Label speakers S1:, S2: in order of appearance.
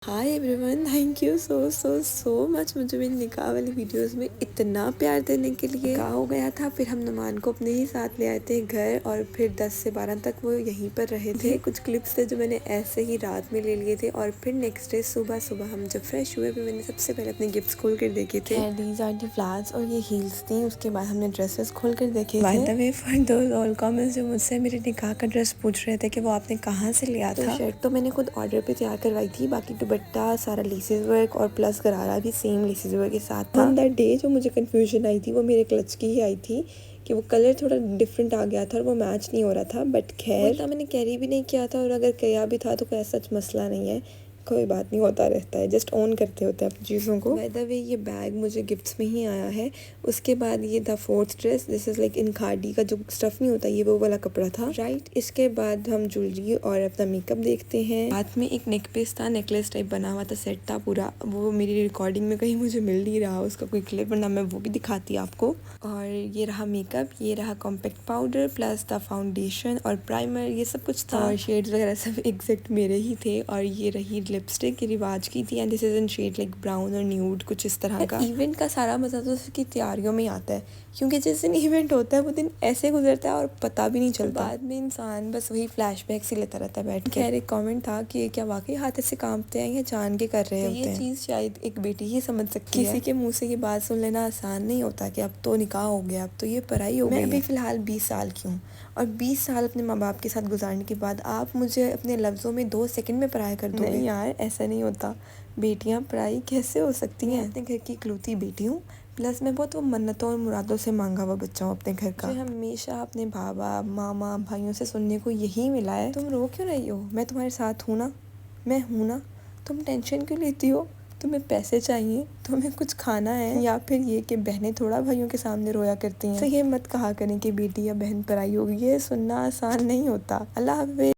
S1: Hi everyone, thank you so much मुझे मेरी निकाह वाली वीडियोस में इतना प्यार देने के लिए। निकाह हो गया था, फिर हम नुमान को अपने ही साथ ले आए थे घर और फिर 10 से 12 तक वो यहीं पर रहे थे। कुछ क्लिप्स थे जो मैंने ऐसे ही रात में ले लिए थे और फिर नेक्स्ट डे सुबह हम जब फ्रेश हुए फिर मैंने सबसे पहले अपने गिफ्ट्स खोल कर देखे थे। दीज आर दी फ्लैट्स और ये हील्स थी। उसके बाद हमने ड्रेसेस खोल कर देखे by the way for those all comments जो मुझसे मेरे निकाह का ड्रेस पूछ रहे थे कि वो आपने कहाँ से लिया था। शर्ट तो मैंने खुद ऑर्डर पे तैयार करवाई थी, बाकी दुपट्टा सारा लेसेस वर्क और प्लस गरारा भी सेम लेसेस वर्क के साथ था। ऑन दैट डे जो मुझे कंफ्यूजन आई थी वो मेरे क्लच की ही आई थी कि वो कलर थोड़ा डिफरेंट आ गया था और वो मैच नहीं हो रहा था। बट खैर मैंने कैरी भी नहीं किया था और अगर किया भी था तो कोई ऐसा मसला नहीं है, कोई बात नहीं, होता रहता है, जस्ट ऑन करते होते हैं अपनी चीज़ों को। बाय द वे ये बैग मुझे गिफ्ट्स में ही आया है। उसके बाद ये the fourth dress, this is like in khadi का जो स्टफ नहीं होता, ये वो वाला कपड़ा था, राइट। इसके बाद हम ज्वेलरी और अपना मेकअप देखते हैं। हाथ में एक नेक पीस था, नेकलेस टाइप बना हुआ था, सेट था पूरा। वो मेरी रिकॉर्डिंग में कहीं मुझे मिल नहीं रहा उसका कोई क्लिप, वरना मैं वो भी दिखाती आपको। और ये रहा मेकअप, ये रहा compact powder plus the foundation और प्राइमर, ये सब कुछ था। और शेड्स वगैरह सब एग्जैक्ट मेरे ही थे। और ये रही लिपस्टिक, रिवाज की थी and this is in shade like brown और न्यूड, कुछ इस तरह का। इवेंट का सारा मजा तो उसकी तैयारियों में ही आता है, क्योंकि जिस दिन इवेंट होता है वो दिन ऐसे गुजरता है और पता भी नहीं चलता। बाद में इंसान बस वही फ्लैशबैक से लेता रहता है बैठ के। खैर एक कमेंट था कि क्या वाकई हाथ ऐसे कांपते हैं या जान के कर रहे होते हैं। ये चीज़ शायद एक बेटी ही समझ सकती है। किसी के मुंह से ये बात सुन लेना आसान नहीं होता कि अब तो निकाह हो गया, अब तो ये पढ़ाई हो गई। मैं अभी फ़िलहाल 20 साल की हूँ और 20 साल अपने माँ बाप के साथ गुजारने के बाद आप मुझे अपने लफ्ज़ों में 2 सेकंड में पढ़ाई कर दोगे। नहीं यार, ऐसा नहीं होता। बेटियां पढ़ाई कैसे हो सकती हैं? अपने घर की इकलौती बेटी हूँ, प्लस मैं बहुत वो मन्नतों और मुरादों से मांगा हुआ बच्चा हूँ अपने घर का। मुझे हमेशा अपने बाबा मामा भाइयों से सुनने को यही मिला है, तुम रो क्यों रही हो, मैं तुम्हारे साथ हूँ ना, मैं हूँ ना, तुम टेंशन क्यों लेती हो, तुम्हें पैसे चाहिए, तुम्हें कुछ खाना है, या फिर ये कि बहनें थोड़ा भाइयों के सामने रोया करती हैं। तो ये मत कहा करें कि बेटी या बहन पराई होगी, ये सुनना आसान नहीं होता। अल्लाह हाफ़िज़।